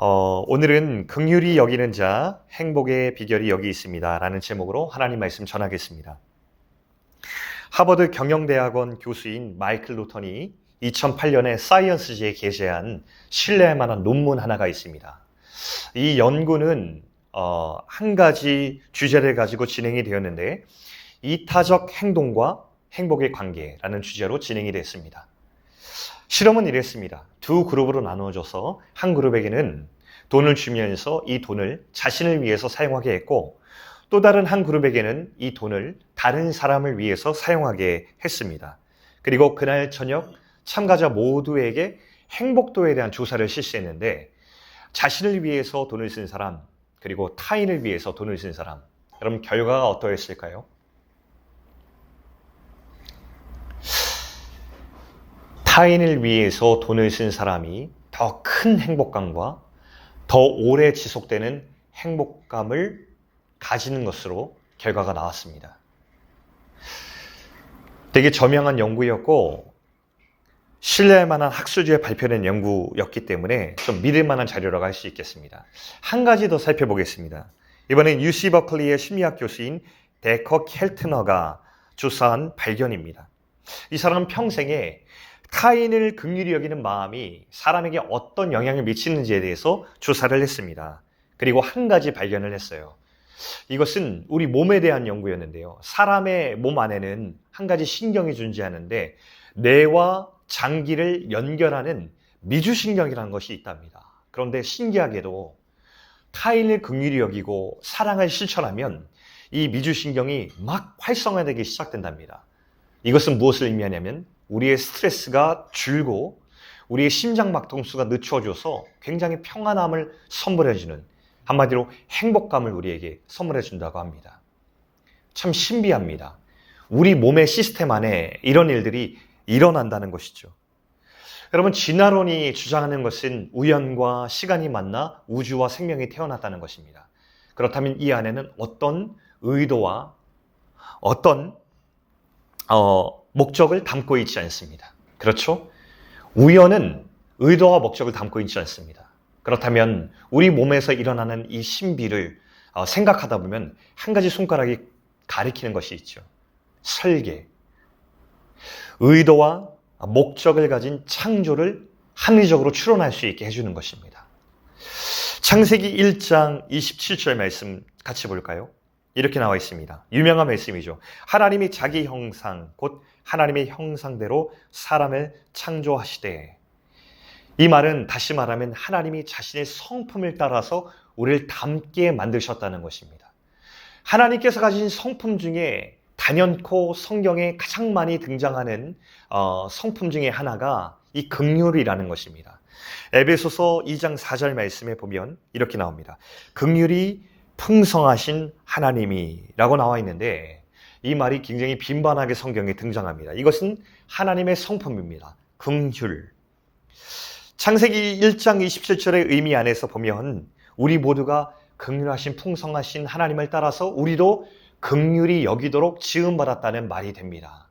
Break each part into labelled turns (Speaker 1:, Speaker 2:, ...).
Speaker 1: 오늘은 긍휼히 여기는 자, 행복의 비결이 여기 있습니다. 라는 제목으로 하나님 말씀 전하겠습니다. 하버드 경영대학원 교수인 마이클 노턴이 2008년에 사이언스지에 게재한 신뢰할 만한 논문 하나가 있습니다. 이 연구는 한 가지 주제를 가지고 진행이 되었는데 이타적 행동과 행복의 관계라는 주제로 진행이 됐습니다. 실험은 이랬습니다. 두 그룹으로 나누어져서 한 그룹에게는 돈을 주면서 이 돈을 자신을 위해서 사용하게 했고 또 다른 한 그룹에게는 이 돈을 다른 사람을 위해서 사용하게 했습니다. 그리고 그날 저녁 참가자 모두에게 행복도에 대한 조사를 실시했는데 자신을 위해서 돈을 쓴 사람 그리고 타인을 위해서 돈을 쓴 사람, 여러분 결과가 어떠했을까요? 타인을 위해서 돈을 쓴 사람이 더 큰 행복감과 더 오래 지속되는 행복감을 가지는 것으로 결과가 나왔습니다. 되게 저명한 연구였고 신뢰할 만한 학술지에 발표된 연구였기 때문에 좀 믿을 만한 자료라고 할 수 있겠습니다. 한 가지 더 살펴보겠습니다. 이번엔 UC 버클리의 심리학 교수인 데커 켈트너가 조사한 발견입니다. 이 사람은 평생에 타인을 긍휼히 여기는 마음이 사람에게 어떤 영향을 미치는지에 대해서 조사를 했습니다. 그리고 한 가지 발견을 했어요. 이것은 우리 몸에 대한 연구였는데요. 사람의 몸 안에는 한 가지 신경이 존재하는데 뇌와 장기를 연결하는 미주신경이라는 것이 있답니다. 그런데 신기하게도 타인을 긍휼히 여기고 사랑을 실천하면 이 미주신경이 막 활성화되기 시작된답니다. 이것은 무엇을 의미하냐면 우리의 스트레스가 줄고 우리의 심장박동수가 늦춰져서 굉장히 평안함을 선물해주는, 한마디로 행복감을 우리에게 선물해준다고 합니다. 참 신비합니다. 우리 몸의 시스템 안에 이런 일들이 일어난다는 것이죠. 여러분, 진화론이 주장하는 것은 우연과 시간이 만나 우주와 생명이 태어났다는 것입니다. 그렇다면 이 안에는 어떤 의도와 어떤 목적을 담고 있지 않습니다. 그렇죠? 우연은 의도와 목적을 담고 있지 않습니다. 그렇다면 우리 몸에서 일어나는 이 신비를 생각하다 보면 한 가지 손가락이 가리키는 것이 있죠. 설계. 의도와 목적을 가진 창조를 합리적으로 추론할 수 있게 해주는 것입니다. 창세기 1장 27절 말씀 같이 볼까요? 이렇게 나와 있습니다. 유명한 말씀이죠. 하나님이 자기 형상, 곧 하나님의 형상대로 사람을 창조하시되. 이 말은 다시 말하면 하나님이 자신의 성품을 따라서 우리를 닮게 만드셨다는 것입니다. 하나님께서 가진 성품 중에 단연코 성경에 가장 많이 등장하는 성품 중에 하나가 이 긍휼이라는 것입니다. 에베소서 2장 4절 말씀에 보면 이렇게 나옵니다. 긍휼이 풍성하신 하나님이 라고 나와 있는데 이 말이 굉장히 빈번하게 성경에 등장합니다. 이것은 하나님의 성품입니다. 긍휼. 창세기 1장 27절의 의미 안에서 보면 우리 모두가 긍휼하신 풍성하신 하나님을 따라서 우리도 긍휼히 여기도록 지음받았다는 말이 됩니다.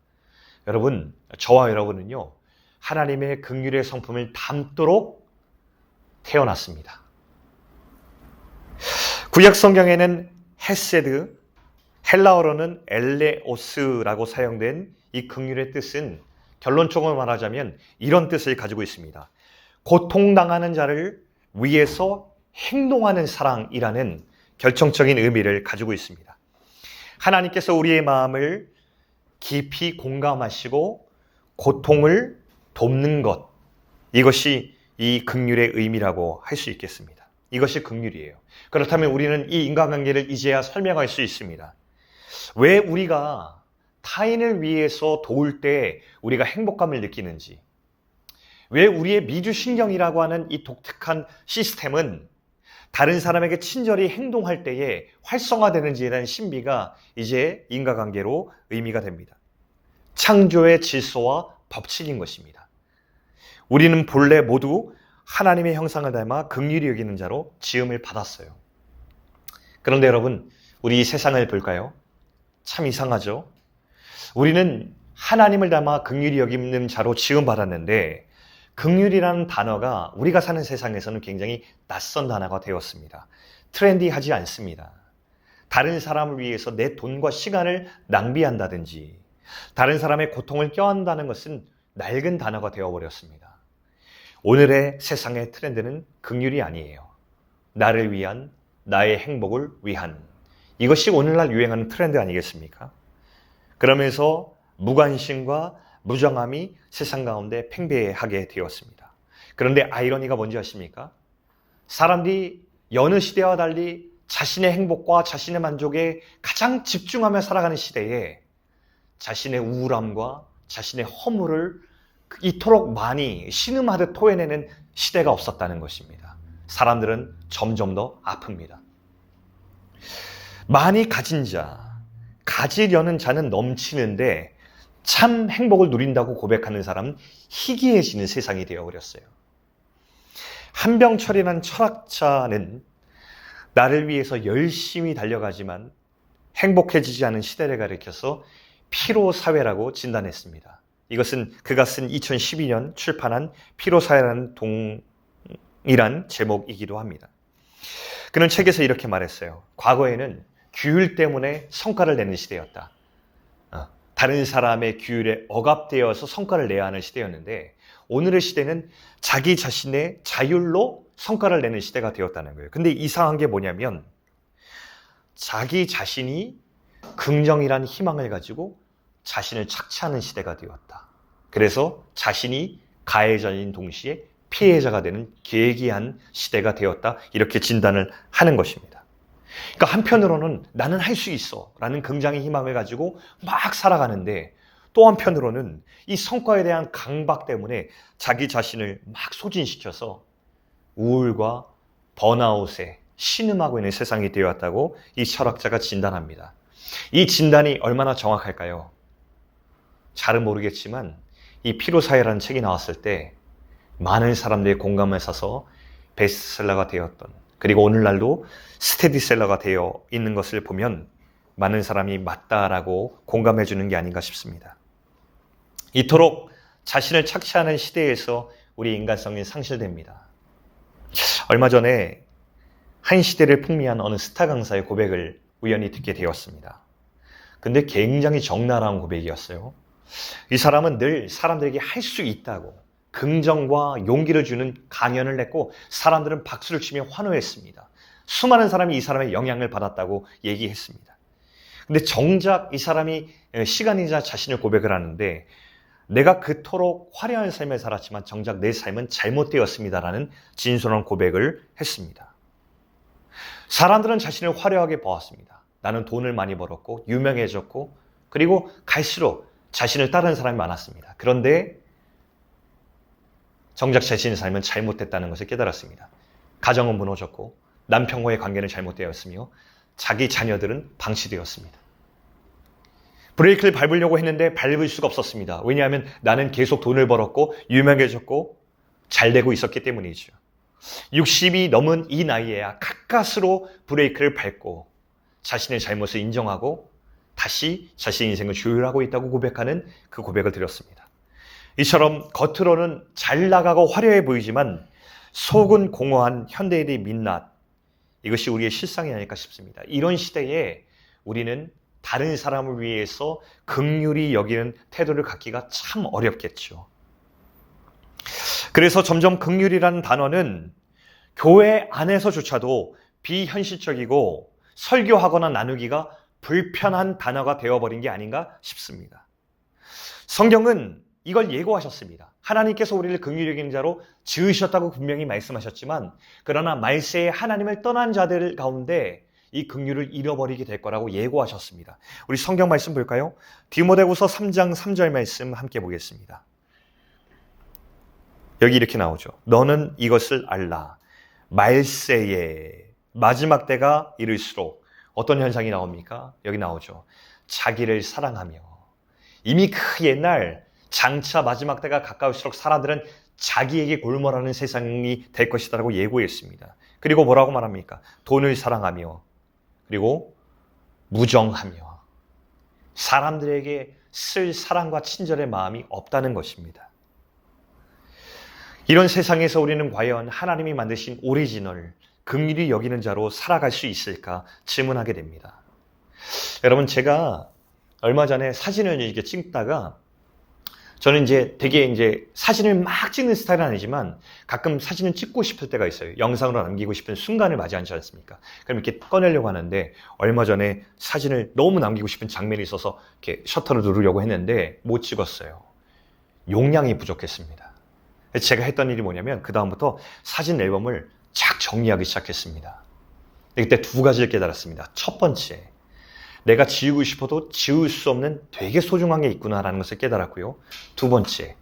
Speaker 1: 여러분, 저와 여러분은요, 하나님의 긍휼의 성품을 담도록 태어났습니다. 구약 성경에는 헤세드, 헬라어로는 엘레오스라고 사용된 이 긍휼의 뜻은 결론적으로 말하자면 이런 뜻을 가지고 있습니다. 고통당하는 자를 위해서 행동하는 사랑이라는 결정적인 의미를 가지고 있습니다. 하나님께서 우리의 마음을 깊이 공감하시고 고통을 돕는 것, 이것이 이 긍휼의 의미라고 할 수 있겠습니다. 이것이 긍휼이에요. 그렇다면 우리는 이 인간관계를 이제야 설명할 수 있습니다. 왜 우리가 타인을 위해서 도울 때 우리가 행복감을 느끼는지, 왜 우리의 미주신경이라고 하는 이 독특한 시스템은 다른 사람에게 친절히 행동할 때에 활성화되는지에 대한 신비가 이제 인간관계로 의미가 됩니다. 창조의 질서와 법칙인 것입니다. 우리는 본래 모두 하나님의 형상을 닮아 긍휼히 여기는 자로 지음을 받았어요. 그런데 여러분, 우리 이 세상을 볼까요? 참 이상하죠? 우리는 하나님을 닮아 긍휼히 여기는 자로 지음 받았는데 긍휼이라는 단어가 우리가 사는 세상에서는 굉장히 낯선 단어가 되었습니다. 트렌디하지 않습니다. 다른 사람을 위해서 내 돈과 시간을 낭비한다든지 다른 사람의 고통을 껴안다는 것은 낡은 단어가 되어버렸습니다. 오늘의 세상의 트렌드는 긍휼이 아니에요. 나를 위한, 나의 행복을 위한, 이것이 오늘날 유행하는 트렌드 아니겠습니까? 그러면서 무관심과 무정함이 세상 가운데 팽배하게 되었습니다. 그런데 아이러니가 뭔지 아십니까? 사람들이 여느 시대와 달리 자신의 행복과 자신의 만족에 가장 집중하며 살아가는 시대에 자신의 우울함과 자신의 허물을 이토록 많이 신음하듯 토해내는 시대가 없었다는 것입니다. 사람들은 점점 더 아픕니다. 많이 가진 자, 가지려는 자는 넘치는데 참 행복을 누린다고 고백하는 사람은 희귀해지는 세상이 되어버렸어요. 한병철이라는 철학자는 나를 위해서 열심히 달려가지만 행복해지지 않은 시대를 가리켜서 피로사회라고 진단했습니다. 이것은 그가 쓴 2012년 출판한 피로사회라는 동이란 제목이기도 합니다. 그는 책에서 이렇게 말했어요. 과거에는 규율 때문에 성과를 내는 시대였다. 다른 사람의 규율에 억압되어서 성과를 내야 하는 시대였는데 오늘의 시대는 자기 자신의 자율로 성과를 내는 시대가 되었다는 거예요. 근데 이상한 게 뭐냐면 자기 자신이 긍정이란 희망을 가지고 자신을 착취하는 시대가 되었다. 그래서 자신이 가해자인 동시에 피해자가 되는 괴기한 시대가 되었다. 이렇게 진단을 하는 것입니다. 그러니까 한편으로는 나는 할 수 있어 라는 긍정의 희망을 가지고 막 살아가는데 또 한편으로는 이 성과에 대한 강박 때문에 자기 자신을 막 소진시켜서 우울과 번아웃에 신음하고 있는 세상이 되어왔다고 이 철학자가 진단합니다. 이 진단이 얼마나 정확할까요? 잘은 모르겠지만 이 피로사회라는 책이 나왔을 때 많은 사람들의 공감을 사서 베스트셀러가 되었던, 그리고 오늘날도 스테디셀러가 되어 있는 것을 보면 많은 사람이 맞다라고 공감해 주는 게 아닌가 싶습니다. 이토록 자신을 착취하는 시대에서 우리 인간성이 상실됩니다. 얼마 전에 한 시대를 풍미한 어느 스타 강사의 고백을 우연히 듣게 되었습니다. 근데 굉장히 적나라한 고백이었어요. 이 사람은 늘 사람들에게 할 수 있다고 긍정과 용기를 주는 강연을 했고 사람들은 박수를 치며 환호했습니다. 수많은 사람이 이 사람의 영향을 받았다고 얘기했습니다. 근데 정작 이 사람이 시간이 지나 자신을 고백을 하는데 내가 그토록 화려한 삶을 살았지만 정작 내 삶은 잘못되었습니다라는 진솔한 고백을 했습니다. 사람들은 자신을 화려하게 보았습니다. 나는 돈을 많이 벌었고 유명해졌고 그리고 갈수록 자신을 따르는 사람이 많았습니다. 그런데 정작 자신의 삶은 잘못됐다는 것을 깨달았습니다. 가정은 무너졌고 남편과의 관계는 잘못되었으며 자기 자녀들은 방치되었습니다. 브레이크를 밟으려고 했는데 밟을 수가 없었습니다. 왜냐하면 나는 계속 돈을 벌었고 유명해졌고 잘 되고 있었기 때문이죠. 60이 넘은 이 나이에야 가까스로 브레이크를 밟고 자신의 잘못을 인정하고 다시 자신의 인생을 조율하고 있다고 고백하는 그 고백을 드렸습니다. 이처럼 겉으로는 잘 나가고 화려해 보이지만 속은 공허한 현대인의 민낯, 이것이 우리의 실상이 아닐까 싶습니다. 이런 시대에 우리는 다른 사람을 위해서 긍휼히 여기는 태도를 갖기가 참 어렵겠죠. 그래서 점점 긍휼이라는 단어는 교회 안에서조차도 비현실적이고 설교하거나 나누기가 불편한 단어가 되어버린 게 아닌가 싶습니다. 성경은 이걸 예고하셨습니다. 하나님께서 우리를 긍휼히 여기는 자로 지으셨다고 분명히 말씀하셨지만 그러나 말세에 하나님을 떠난 자들 가운데 이 긍휼을 잃어버리게 될 거라고 예고하셨습니다. 우리 성경 말씀 볼까요? 디모데후서 3장 3절 말씀 함께 보겠습니다. 여기 이렇게 나오죠. 너는 이것을 알라. 말세에 마지막 때가 이를수록 어떤 현상이 나옵니까? 여기 나오죠. 자기를 사랑하며. 이미 그 옛날 장차 마지막 때가 가까울수록 사람들은 자기에게 골몰하는 세상이 될 것이다라고 예고했습니다. 그리고 뭐라고 말합니까? 돈을 사랑하며 그리고 무정하며 사람들에게 쓸 사랑과 친절의 마음이 없다는 것입니다. 이런 세상에서 우리는 과연 하나님이 만드신 오리지널, 긍휼히 여기는 자로 살아갈 수 있을까 질문하게 됩니다. 여러분, 제가 얼마 전에 사진을 이렇게 찍다가 저는 되게 사진을 막 찍는 스타일은 아니지만 가끔 사진을 찍고 싶을 때가 있어요. 영상으로 남기고 싶은 순간을 맞이하지 않습니까? 그럼 이렇게 꺼내려고 하는데 얼마 전에 사진을 너무 남기고 싶은 장면이 있어서 이렇게 셔터를 누르려고 했는데 못 찍었어요. 용량이 부족했습니다. 제가 했던 일이 뭐냐면 그다음부터 사진 앨범을 착 정리하기 시작했습니다. 그때 두 가지를 깨달았습니다. 첫 번째, 내가 지우고 싶어도 지울 수 없는 되게 소중한 게 있구나라는 것을 깨달았고요. 두 번째,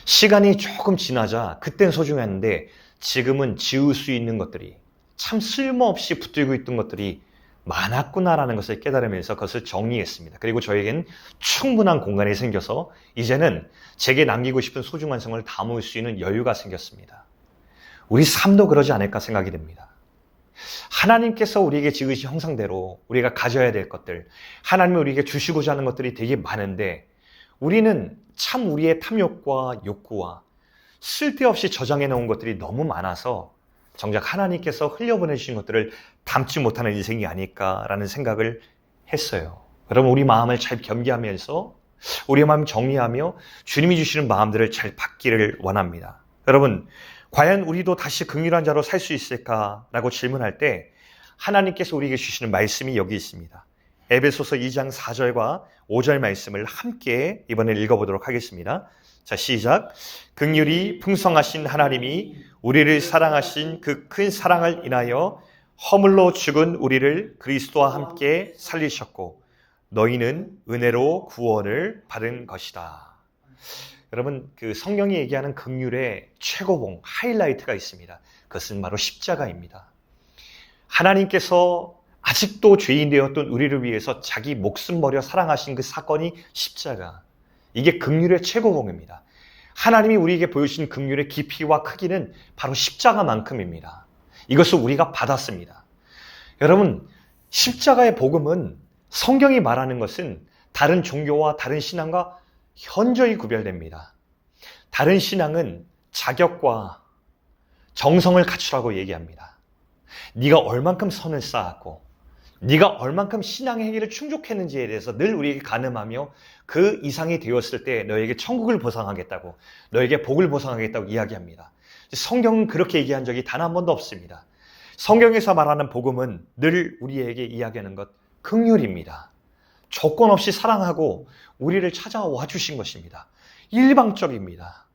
Speaker 1: 시간이 조금 지나자 그땐 소중했는데 지금은 지울 수 있는 것들이 참 쓸모없이 붙들고 있던 것들이 많았구나라는 것을 깨달으면서 그것을 정리했습니다. 그리고 저에겐 충분한 공간이 생겨서 이제는 제게 남기고 싶은 소중한 성을 담을 수 있는 여유가 생겼습니다. 우리 삶도 그러지 않을까 생각이 됩니다. 하나님께서 우리에게 지으신 형상대로 우리가 가져야 될 것들, 하나님이 우리에게 주시고자 하는 것들이 되게 많은데 우리는 참 우리의 탐욕과 욕구와 쓸데없이 저장해 놓은 것들이 너무 많아서 정작 하나님께서 흘려보내주신 것들을 담지 못하는 인생이 아닐까라는 생각을 했어요. 여러분, 우리 마음을 잘 겸비하면서 우리의 마음 정리하며 주님이 주시는 마음들을 잘 받기를 원합니다. 여러분, 과연 우리도 다시 긍휼한 자로 살 수 있을까라고 질문할 때 하나님께서 우리에게 주시는 말씀이 여기 있습니다. 에베소서 2장 4절과 5절 말씀을 함께 이번에 읽어보도록 하겠습니다. 자, 시작. 긍휼이 풍성하신 하나님이 우리를 사랑하신 그 큰 사랑을 인하여 허물로 죽은 우리를 그리스도와 함께 살리셨고 너희는 은혜로 구원을 받은 것이다. 여러분, 그 성경이 얘기하는 긍휼의 최고봉, 하이라이트가 있습니다. 그것은 바로 십자가입니다. 하나님께서 아직도 죄인 되었던 우리를 위해서 자기 목숨 버려 사랑하신 그 사건이 십자가. 이게 긍휼의 최고봉입니다. 하나님이 우리에게 보여주신 긍휼의 깊이와 크기는 바로 십자가만큼입니다. 이것을 우리가 받았습니다. 여러분, 십자가의 복음은 성경이 말하는 것은 다른 종교와 다른 신앙과 현저히 구별됩니다. 다른 신앙은 자격과 정성을 갖추라고 얘기합니다. 네가 얼만큼 선을 쌓았고 네가 얼만큼 신앙의 행위를 충족했는지에 대해서 늘 우리에게 가늠하며 그 이상이 되었을 때 너에게 천국을 보상하겠다고, 너에게 복을 보상하겠다고 이야기합니다. 성경은 그렇게 얘기한 적이 단 한 번도 없습니다. 성경에서 말하는 복음은 늘 우리에게 이야기하는 것, 긍휼입니다. 조건 없이 사랑하고 우리를 찾아와 주신 것입니다. 일방적입니다.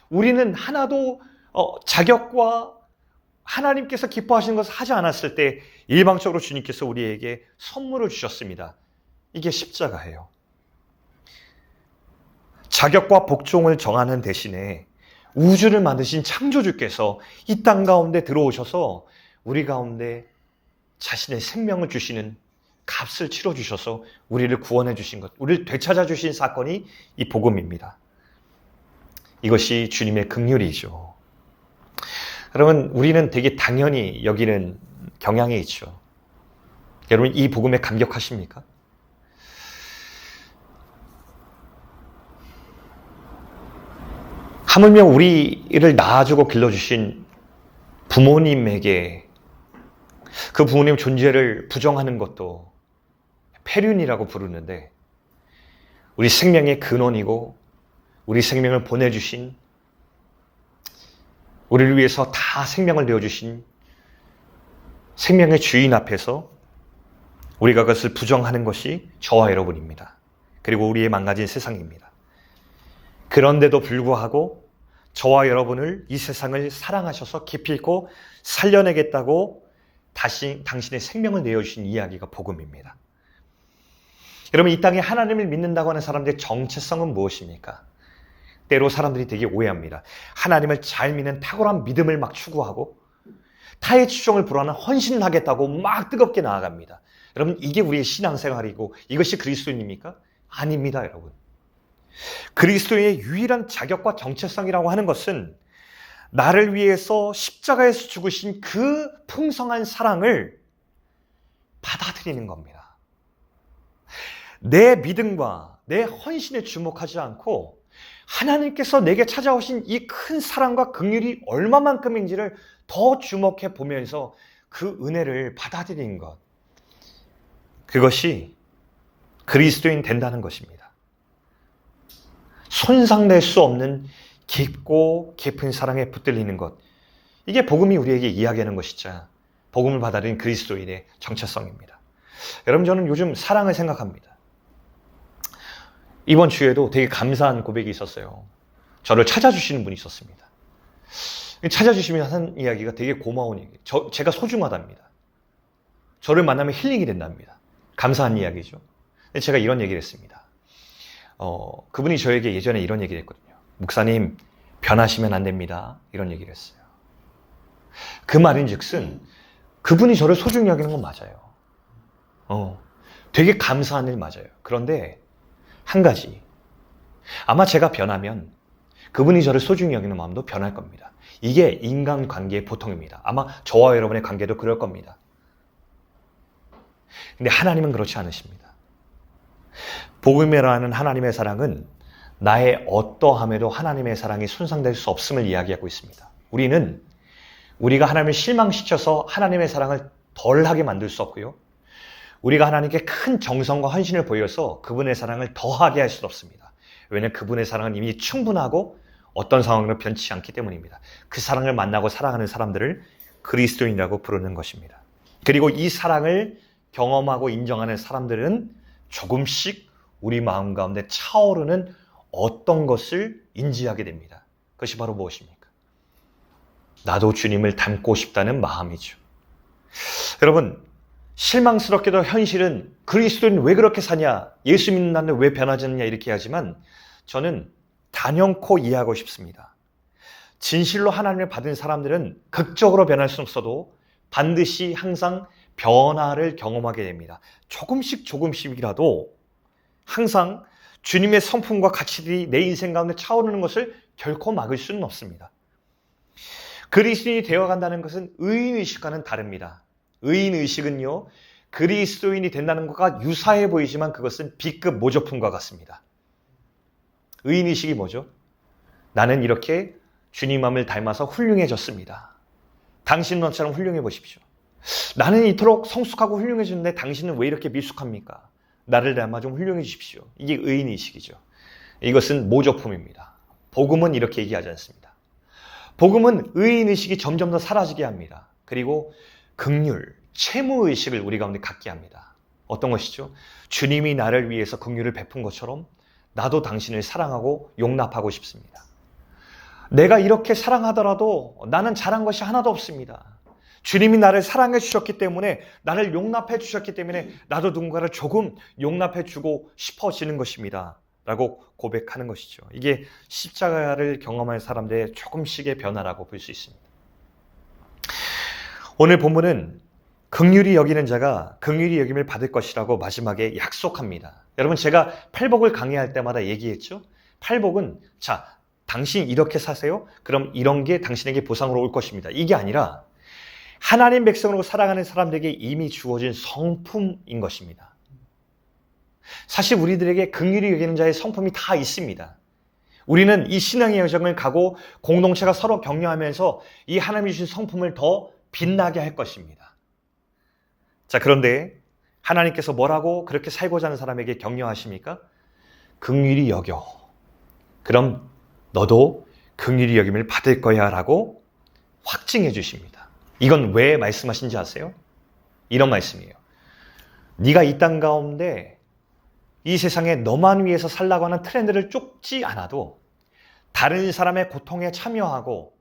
Speaker 1: 우리는 하나도 자격과 하나님께서 기뻐하시는 것을 하지 않았을 때 일방적으로 주님께서 우리에게 선물을 주셨습니다. 이게 십자가예요. 자격과 복종을 정하는 대신에 우주를 만드신 창조주께서 이 땅 가운데 들어오셔서 우리 가운데 자신의 생명을 주시는 값을 치러주셔서 우리를 구원해 주신 것, 우리를 되찾아 주신 사건이 이 복음입니다. 이것이 주님의 긍휼이죠. 여러분, 우리는 되게 당연히 여기는 경향이 있죠. 여러분, 이 복음에 감격하십니까? 하물며 우리를 낳아주고 길러주신 부모님에게 그 부모님 존재를 부정하는 것도 폐륜이라고 부르는데, 우리 생명의 근원이고 우리 생명을 보내주신, 우리를 위해서 다 생명을 내어주신 생명의 주인 앞에서 우리가 그것을 부정하는 것이 저와 여러분입니다. 그리고 우리의 망가진 세상입니다. 그런데도 불구하고 저와 여러분을, 이 세상을 사랑하셔서 기필코 살려내겠다고 당신의 생명을 내어주신 이야기가 복음입니다. 여러분, 이 땅에 하나님을 믿는다고 하는 사람들의 정체성은 무엇입니까? 때로 사람들이 되게 오해합니다. 하나님을 잘 믿는 탁월한 믿음을 막 추구하고 타의 추종을 불허하는 헌신을 하겠다고 막 뜨겁게 나아갑니다. 여러분, 이게 우리의 신앙생활이고 이것이 그리스도인입니까? 아닙니다, 여러분. 그리스도인의 유일한 자격과 정체성이라고 하는 것은 나를 위해서 십자가에서 죽으신 그 풍성한 사랑을 받아들이는 겁니다. 내 믿음과 내 헌신에 주목하지 않고 하나님께서 내게 찾아오신 이 큰 사랑과 긍휼이 얼마만큼인지를 더 주목해 보면서 그 은혜를 받아들이는 것. 그것이 그리스도인 된다는 것입니다. 손상될 수 없는 깊고 깊은 사랑에 붙들리는 것. 이게 복음이 우리에게 이야기하는 것이자 복음을 받아들인 그리스도인의 정체성입니다. 여러분, 저는 요즘 사랑을 생각합니다. 이번 주에도 되게 감사한 고백이 있었어요. 저를 찾아주시는 분이 있었습니다. 찾아주시면 하는 이야기가 되게 고마운 얘기. 제가 소중하답니다. 저를 만나면 힐링이 된답니다. 감사한 이야기죠. 제가 이런 얘기를 했습니다. 그분이 저에게 예전에 이런 얘기를 했거든요. 목사님, 변하시면 안 됩니다. 이런 얘기를 했어요. 그 말인즉슨 그분이 저를 소중히 여기는 건 맞아요. 되게 감사한 일 맞아요. 그런데 한 가지, 아마 제가 변하면 그분이 저를 소중히 여기는 마음도 변할 겁니다. 이게 인간관계의 보통입니다. 아마 저와 여러분의 관계도 그럴 겁니다. 근데 하나님은 그렇지 않으십니다. 복음이라는 하나님의 사랑은 나의 어떠함에도 하나님의 사랑이 손상될 수 없음을 이야기하고 있습니다. 우리가 하나님을 실망시켜서 하나님의 사랑을 덜하게 만들 수 없고요. 우리가 하나님께 큰 정성과 헌신을 보여서 그분의 사랑을 더하게 할 수 없습니다. 왜냐하면 그분의 사랑은 이미 충분하고 어떤 상황으로 변치 않기 때문입니다. 그 사랑을 만나고 사랑하는 사람들을 그리스도인이라고 부르는 것입니다. 그리고 이 사랑을 경험하고 인정하는 사람들은 조금씩 우리 마음 가운데 차오르는 어떤 것을 인지하게 됩니다. 그것이 바로 무엇입니까? 나도 주님을 닮고 싶다는 마음이죠. 여러분, 실망스럽게도 현실은 그리스도인 왜 그렇게 사냐? 예수 믿는 나는 왜 변하지 않느냐? 이렇게 하지만 저는 단연코 이해하고 싶습니다. 진실로 하나님을 받은 사람들은 극적으로 변할 수는 없어도 반드시 항상 변화를 경험하게 됩니다. 조금씩이라도 항상 주님의 성품과 가치들이 내 인생 가운데 차오르는 것을 결코 막을 수는 없습니다. 그리스도인이 되어간다는 것은 의인의식과는 다릅니다. 의인의식은요, 그리스도인이 된다는 것과 유사해 보이지만 그것은 B급 모조품과 같습니다. 의인의식이 뭐죠? 나는 이렇게 주님 마음을 닮아서 훌륭해졌습니다. 당신은 너처럼 훌륭해 보십시오. 나는 이토록 성숙하고 훌륭해졌는데 당신은 왜 이렇게 미숙합니까? 나를 닮아 좀 훌륭해 주십시오. 이게 의인의식이죠. 이것은 모조품입니다. 복음은 이렇게 얘기하지 않습니다. 복음은 의인의식이 점점 더 사라지게 합니다. 그리고 긍휼, 채무의식을 우리 가운데 갖게 합니다. 어떤 것이죠? 주님이 나를 위해서 긍휼을 베푼 것처럼 나도 당신을 사랑하고 용납하고 싶습니다. 내가 이렇게 사랑하더라도 나는 잘한 것이 하나도 없습니다. 주님이 나를 사랑해 주셨기 때문에, 나를 용납해 주셨기 때문에 나도 누군가를 조금 용납해 주고 싶어지는 것입니다. 라고 고백하는 것이죠. 이게 십자가를 경험한 사람들의 조금씩의 변화라고 볼 수 있습니다. 오늘 본문은 긍휼히 여기는 자가 긍휼히 여김을 받을 것이라고 마지막에 약속합니다. 여러분, 제가 팔복을 강의할 때마다 얘기했죠. 팔복은 자, 당신 이렇게 사세요? 그럼 이런 게 당신에게 보상으로 올 것입니다. 이게 아니라 하나님 백성으로 살아가는 사람들에게 이미 주어진 성품인 것입니다. 사실 우리들에게 긍휼히 여기는 자의 성품이 다 있습니다. 우리는 이 신앙의 여정을 가고 공동체가 서로 격려하면서 이 하나님이 주신 성품을 더 빛나게 할 것입니다. 자, 그런데 하나님께서 뭐라고 그렇게 살고자 하는 사람에게 격려하십니까? 긍휼히 여겨. 그럼 너도 긍휼히 여김을 받을 거야 라고 확증해 주십니다. 이건 왜 말씀하신지 아세요? 이런 말씀이에요. 네가 이 땅 가운데 이 세상에 너만 위해서 살라고 하는 트렌드를 쫓지 않아도 다른 사람의 고통에 참여하고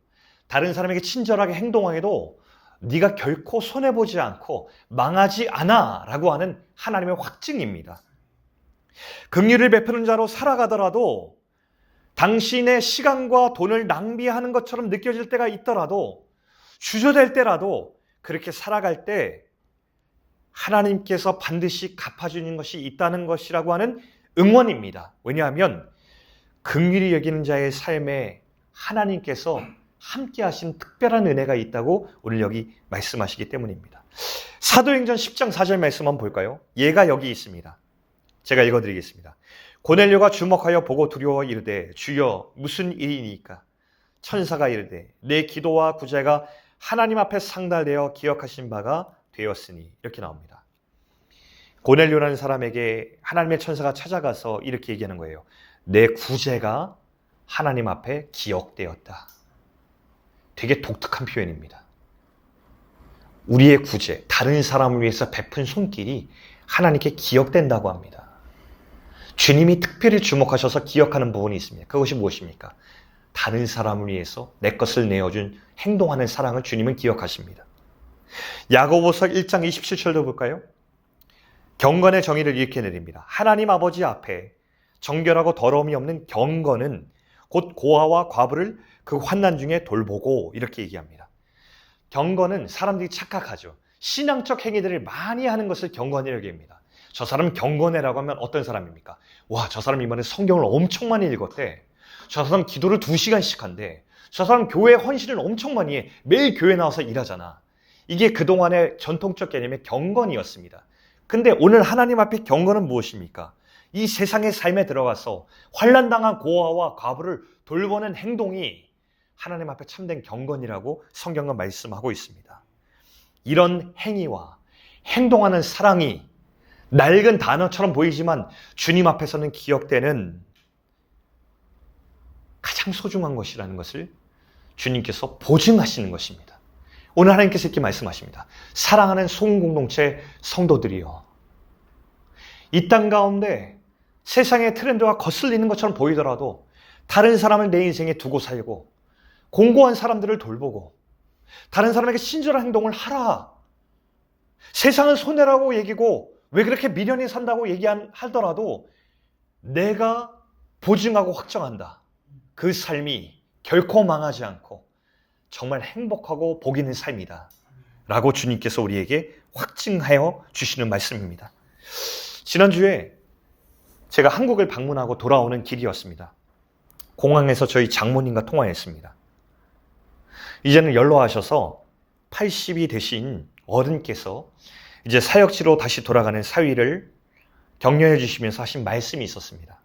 Speaker 1: 다른 사람에게 친절하게 행동하게도 네가 결코 손해보지 않고 망하지 않아 라고 하는 하나님의 확증입니다. 긍휼을 베푸는 자로 살아가더라도 당신의 시간과 돈을 낭비하는 것처럼 느껴질 때가 있더라도, 주저될 때라도 그렇게 살아갈 때 하나님께서 반드시 갚아주는 것이 있다는 것이라고 하는 응원입니다. 왜냐하면 긍휼히 여기는 자의 삶에 하나님께서 함께 하신 특별한 은혜가 있다고 오늘 여기 말씀하시기 때문입니다. 사도행전 10장 4절 말씀 한번 볼까요? 얘가 여기 있습니다. 제가 읽어드리겠습니다. 고넬료가 주목하여 보고 두려워 이르되 주여 무슨 일이니까? 천사가 이르되 내 기도와 구제가 하나님 앞에 상달되어 기억하신 바가 되었으니. 이렇게 나옵니다. 고넬료라는 사람에게 하나님의 천사가 찾아가서 이렇게 얘기하는 거예요. 내 구제가 하나님 앞에 기억되었다. 되게 독특한 표현입니다. 우리의 구제, 다른 사람을 위해서 베푼 손길이 하나님께 기억된다고 합니다. 주님이 특별히 주목하셔서 기억하는 부분이 있습니다. 그것이 무엇입니까? 다른 사람을 위해서 내 것을 내어준 행동하는 사랑을 주님은 기억하십니다. 야고보서 1장 27절도 볼까요? 경건의 정의를 이렇게 내립니다. 하나님 아버지 앞에 정결하고 더러움이 없는 경건은 곧 고아와 과부를 그 환난 중에 돌보고. 이렇게 얘기합니다. 경건은 사람들이 착각하죠. 신앙적 행위들을 많이 하는 것을 경건이라고 합니다. 저 사람 경건해라고 하면 어떤 사람입니까? 와, 저 사람 이번에 성경을 엄청 많이 읽었대. 저 사람 기도를 2시간씩 한대. 저 사람 교회 헌신을 엄청 많이 해. 매일 교회 나와서 일하잖아. 이게 그동안의 전통적 개념의 경건이었습니다. 근데 오늘 하나님 앞에 경건은 무엇입니까? 이 세상의 삶에 들어가서 환난당한 고아와 과부를 돌보는 행동이 하나님 앞에 참된 경건이라고 성경은 말씀하고 있습니다. 이런 행위와 행동하는 사랑이 낡은 단어처럼 보이지만 주님 앞에서는 기억되는 가장 소중한 것이라는 것을 주님께서 보증하시는 것입니다. 오늘 하나님께서 이렇게 말씀하십니다. 사랑하는 소금공동체 성도들이여, 이 땅 가운데 세상의 트렌드와 거슬리는 것처럼 보이더라도 다른 사람을 내 인생에 두고 살고 공고한 사람들을 돌보고 다른 사람에게 친절한 행동을 하라. 세상은 손해라고 얘기고 왜 그렇게 미련히 산다고 얘기하더라도 내가 보증하고 확정한다. 그 삶이 결코 망하지 않고 정말 행복하고 복 있는 삶이다. 라고 주님께서 우리에게 확증하여 주시는 말씀입니다. 지난주에 제가 한국을 방문하고 돌아오는 길이었습니다. 공항에서 저희 장모님과 통화했습니다. 이제는 연로하셔서 80이 되신 어른께서 이제 사역지로 다시 돌아가는 사위를 격려해 주시면서 하신 말씀이 있었습니다.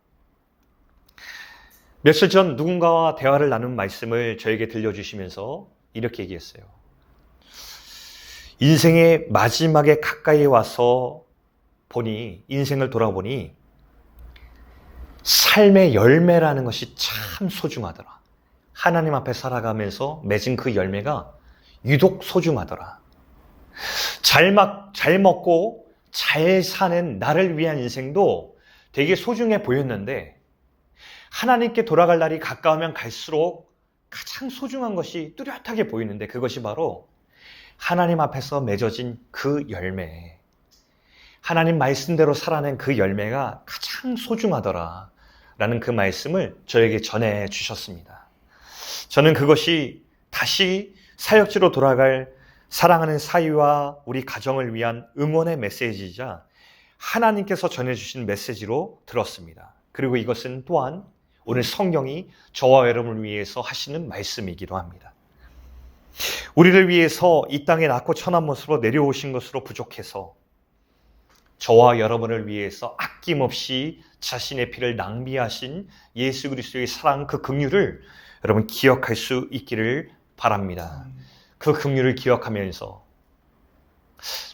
Speaker 1: 며칠 전 누군가와 대화를 나눈 말씀을 저에게 들려주시면서 이렇게 얘기했어요. 인생의 마지막에 가까이 와서 보니, 인생을 돌아보니 삶의 열매라는 것이 참 소중하더라. 하나님 앞에 살아가면서 맺은 그 열매가 유독 소중하더라. 잘 먹고 잘 사는 나를 위한 인생도 되게 소중해 보였는데 하나님께 돌아갈 날이 가까우면 갈수록 가장 소중한 것이 뚜렷하게 보이는데 그것이 바로 하나님 앞에서 맺어진 그 열매, 하나님 말씀대로 살아낸 그 열매가 가장 소중하더라 라는 그 말씀을 저에게 전해 주셨습니다. 저는 그것이 다시 사역지로 돌아갈 사랑하는 사위와 우리 가정을 위한 응원의 메시지이자 하나님께서 전해주신 메시지로 들었습니다. 그리고 이것은 또한 오늘 성경이 저와 여러분을 위해서 하시는 말씀이기도 합니다. 우리를 위해서 이 땅에 낮고 천한 모습으로 내려오신 것으로 부족해서 저와 여러분을 위해서 아낌없이 자신의 피를 낭비하신 예수 그리스도의 사랑, 그 긍휼을 여러분 기억할 수 있기를 바랍니다. 그 긍휼을 기억하면서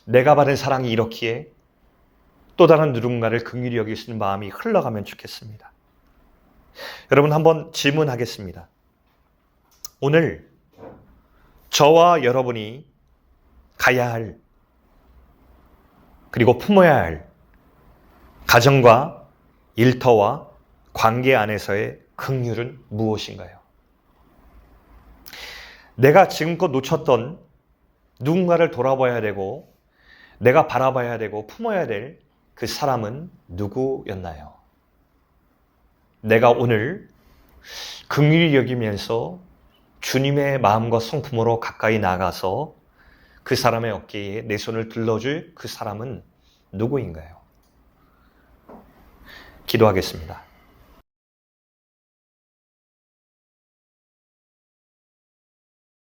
Speaker 1: 내가 받은 사랑이 이렇기에 또 다른 누군가를 긍휼히 여길 수 있는 마음이 흘러가면 좋겠습니다. 여러분 한번 질문하겠습니다. 오늘 저와 여러분이 가야 할 그리고 품어야 할 가정과 일터와 관계 안에서의 긍휼은 무엇인가요? 내가 지금껏 놓쳤던 누군가를 돌아봐야 되고 내가 바라봐야 되고 품어야 될 그 사람은 누구였나요? 내가 오늘 긍휼히 여기면서 주님의 마음과 성품으로 가까이 나가서 그 사람의 어깨에 내 손을 들러줄 그 사람은 누구인가요? 기도하겠습니다.